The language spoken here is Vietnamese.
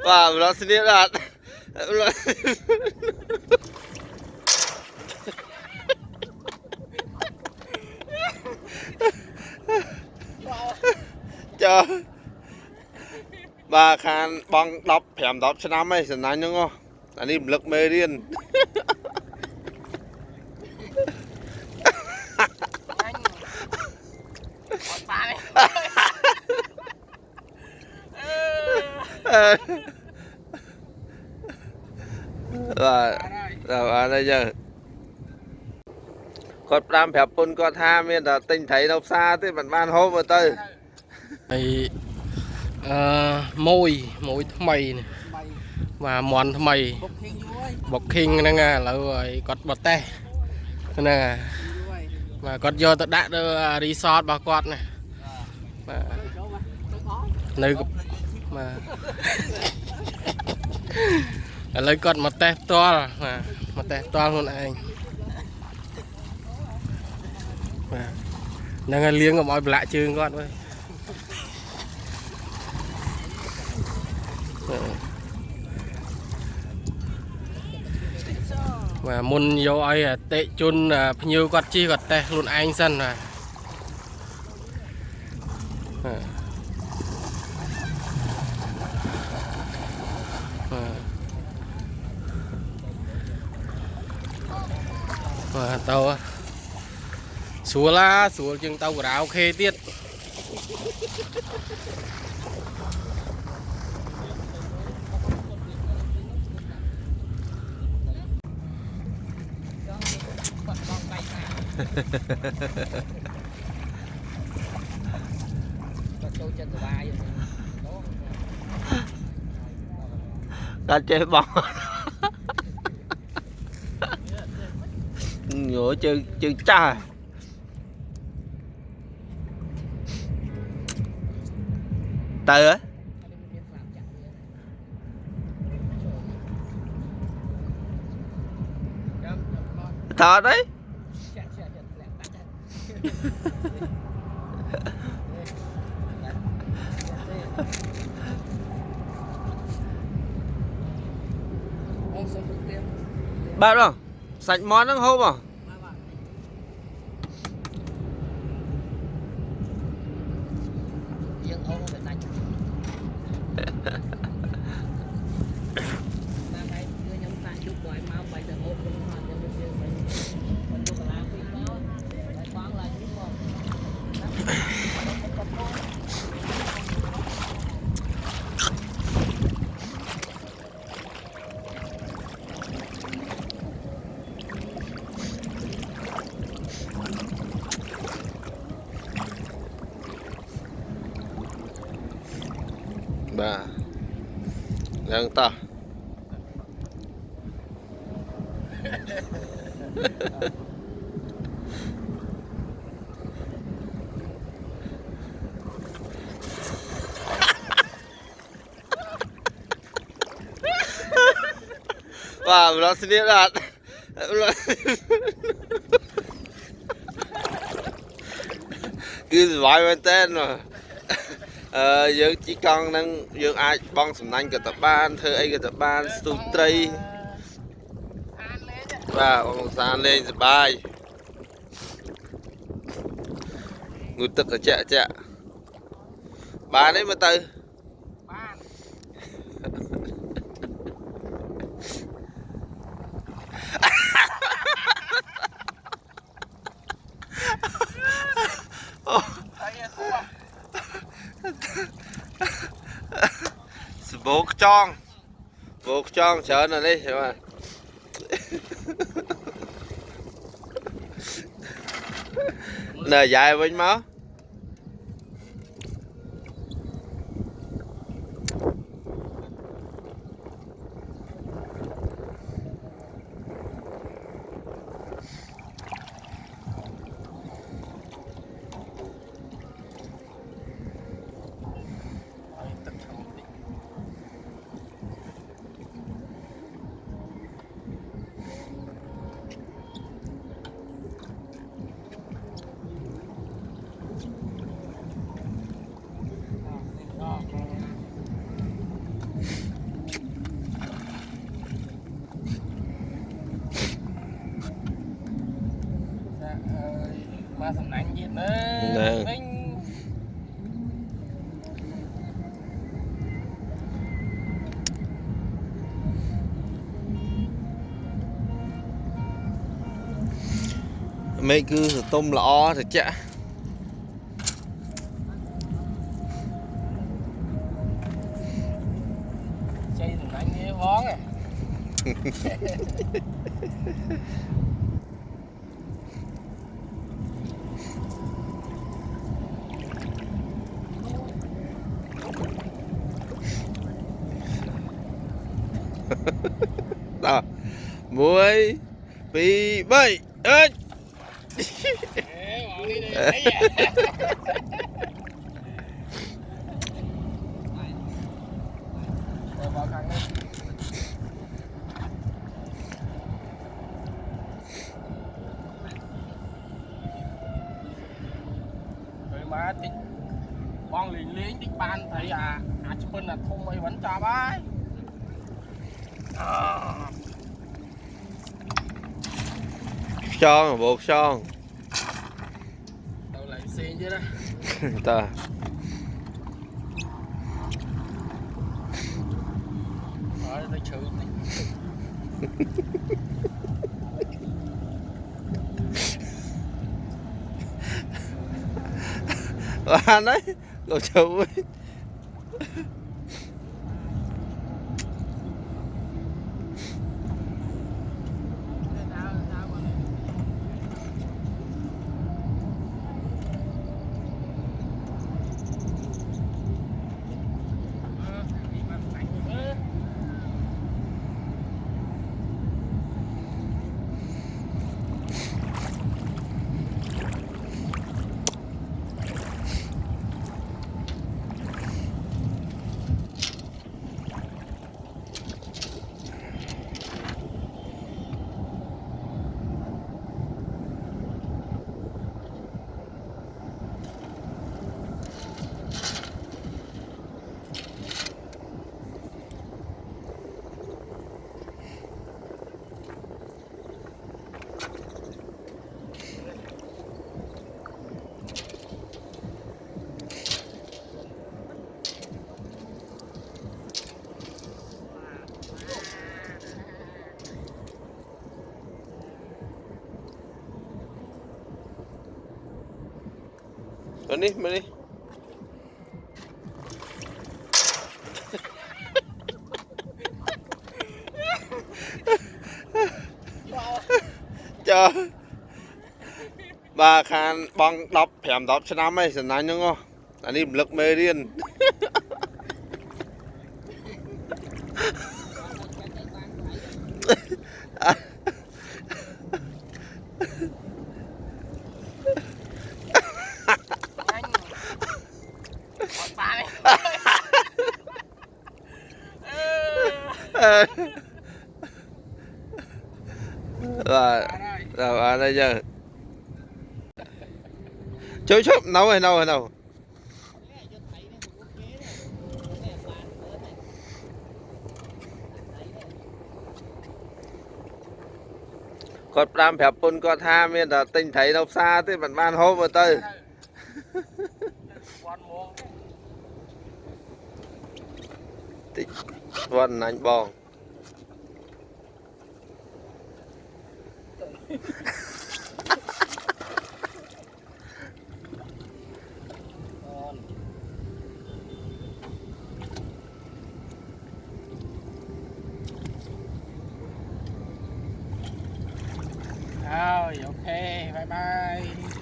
Wow, nó xin biết là chờ bà khan bong đọc phèm đọc cho năm ấy sẵn anh đúng không anh đi lực mê điên rồi đây giờ con đam phèm pun con tham miên là tinh thấy đâu xa thế bạn ban hôm vừa tới môi mày này và mòn mày bọc khinh nè nghe là rồi cọt bọt te nè mà cọt vô tận đã đưa resort bà quạt này mà nơi mà lấy cọt một te to mà một te to luôn anh mà đang liếng ở mọi lạ chương con ơi mà muốn vô ai tệ chun nhiều quạt chi quạt tệ luôn anh sân mà tàu xuống chừng tàu của đảo khê tiết ta chơi bóng nhổ chơi cha từ á thọ đấy bao đâu sạch món nó hôm à bà đang ta wow, nó xin biết là cứ vài bên tên mà dương chỉ con đang dương ai bong sầm nanh cái tập ban thơ ấy cái tập ban su tray và ông san lên bài người tức ở chợ bà đấy mà từ buộc chong chờ nó đi mà nè dài bên máu mà sầm nắng gì nữa Nè. Mấy cứ tôm lọ thì chả chơi sầm nắng nghe món à. đó muối bị bay ơi Mà tích con liền liên tích ban thấy chụp hình là không mấy vẫn cho bái son bột son tao lại xe chứ đó ta rồi tao chữ anh đấy đồ chủ ấy. Bên đi, bên đi. Chờ. Bà khan bong đọc, hẻm đọc cho năm ấy, sẵn anh không? Anh đi lực mê điên. Rồi à đây giờ chú chúc nấu hay nấu hay nấu con làm phép pun con tha miền là tình thấy đâu xa thế bạn ban hôm mà tới vần anh bò rồi ok bye bye.